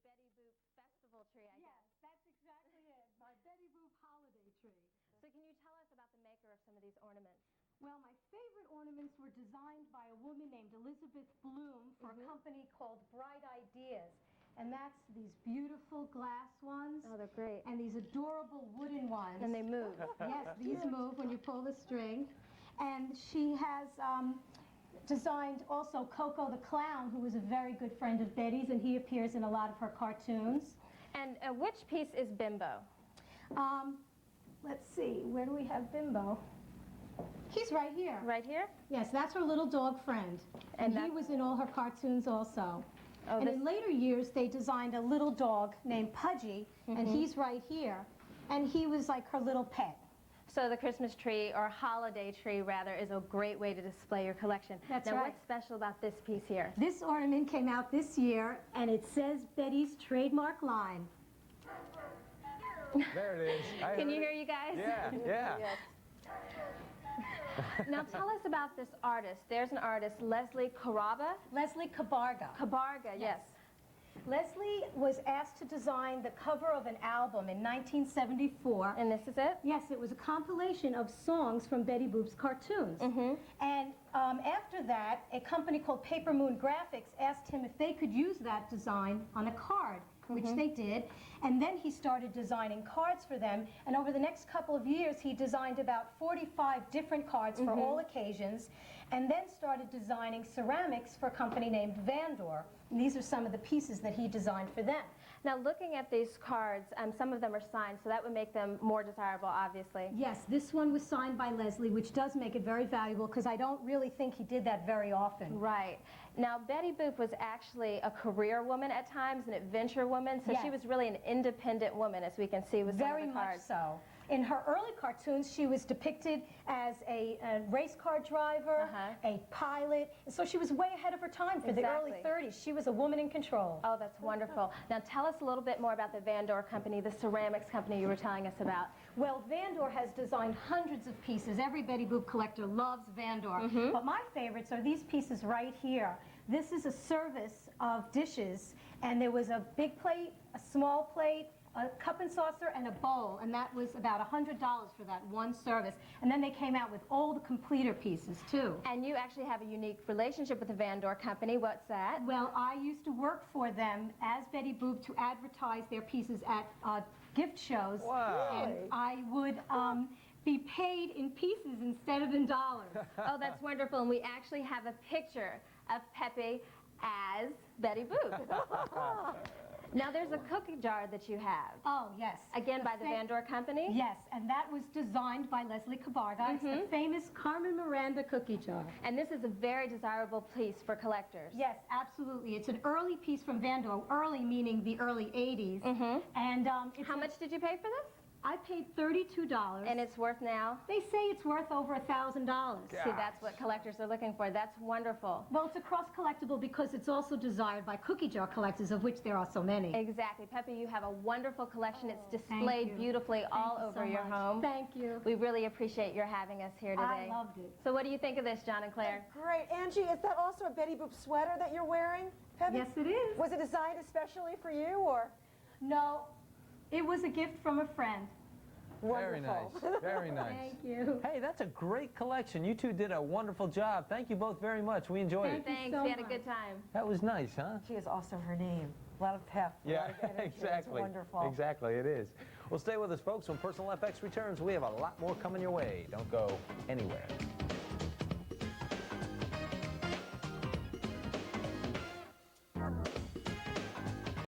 Betty Boop festival tree, I guess. Yes, that's exactly it, my Betty Boop holiday tree. So can you tell us about the maker of some of these ornaments? Well, my favorite ornaments were designed by a woman named Elizabeth Bloom for a company called Bright Ideas. And that's these beautiful glass ones. Oh, they're great. And these adorable wooden ones. And they move. Yes, these move when you pull the string. And she has designed also Coco the Clown, who was a very good friend of Betty's, and he appears in a lot of her cartoons. And which piece is Bimbo? Let's see, where do we have Bimbo? He's right here. Right here? Yes, that's her little dog friend. And he was in all her cartoons also. Oh, and in later years, they designed a little dog named Pudgy, and he's right here. And he was like her little pet. So the Christmas tree, or holiday tree rather, is a great way to display your collection. That's now, right. what's special about this piece here? This ornament came out this year, and it says Betty's trademark line. There it is. Can you hear you guys? Yeah, yeah. Now tell us about this artist. There's an artist, Leslie Cabarga. Leslie Cabarga. Cabarga, yes. Leslie was asked to design the cover of an album in 1974. And this is it? Yes, it was a compilation of songs from Betty Boop's cartoons. And after that, a company called Paper Moon Graphics asked him if they could use that design on a card, which they did. And then he started designing cards for them. And over the next couple of years, he designed about 45 different cards for all occasions, and then started designing ceramics for a company named Vandor. And these are some of the pieces that he designed for them. Now looking at these cards, some of them are signed, so that would make them more desirable, obviously. Yes, this one was signed by Leslie, which does make it very valuable, because I don't really think he did that very often. Right. Now Betty Boop was actually a career woman at times, an adventure woman, so she was really an independent woman, as we can see with some of the cards. Very much so. In her early cartoons, she was depicted as a race car driver, a pilot, and so she was way ahead of her time for the early 30s. She was a woman in control. Oh, that's wonderful. Now tell us a little bit more about the Vandor company, the ceramics company you were telling us about. Well, Vandor has designed hundreds of pieces. Every Betty Boop collector loves Vandor. But my favorites are these pieces right here. This is a service of dishes, and there was a big plate, a small plate, a cup and saucer, and a bowl, and that was about $100 for that one service. And then they came out with all the completer pieces too. And you actually have a unique relationship with the Vandor company. What's that? Well, I used to work for them as Betty Boop to advertise their pieces at gift shows. Wow. And I would be paid in pieces instead of in dollars. Oh, that's wonderful. And we actually have a picture of Peppy as Betty Boop. Now there's a cookie jar that you have. Oh, yes. Again, by the Vandor company? Yes, and that was designed by Leslie Cabarga. It's the famous Carmen Miranda cookie jar. And this is a very desirable piece for collectors. Yes, absolutely. It's an early piece from Vandor, early meaning the early 80s. And How much did you pay for this? I paid $32. And it's worth now? They say it's worth over $1,000. See, that's what collectors are looking for. That's wonderful. Well, it's a cross-collectible because it's also desired by cookie jar collectors, of which there are so many. Exactly. Peppy, you have a wonderful collection. It's displayed beautifully all over your home. Thank you. We really appreciate your having us here today. I loved it. So what do you think of this, John and Claire? Great. Angie, is that also a Betty Boop sweater that you're wearing, Peppy? Yes, it is. Was it designed especially for you, or? No, it was a gift from a friend. Very nice. Wonderful. Very nice. Thank you. Hey, that's a great collection. You two did a wonderful job. Thank you both very much. We enjoyed it. Thanks. so We had a much. good time. That was nice, huh? She is also her name. A lot of pep. A lot of energy. Exactly. It's wonderful. Exactly, it is. Well, stay with us, folks. When Personal FX returns, we have a lot more coming your way. Don't go anywhere.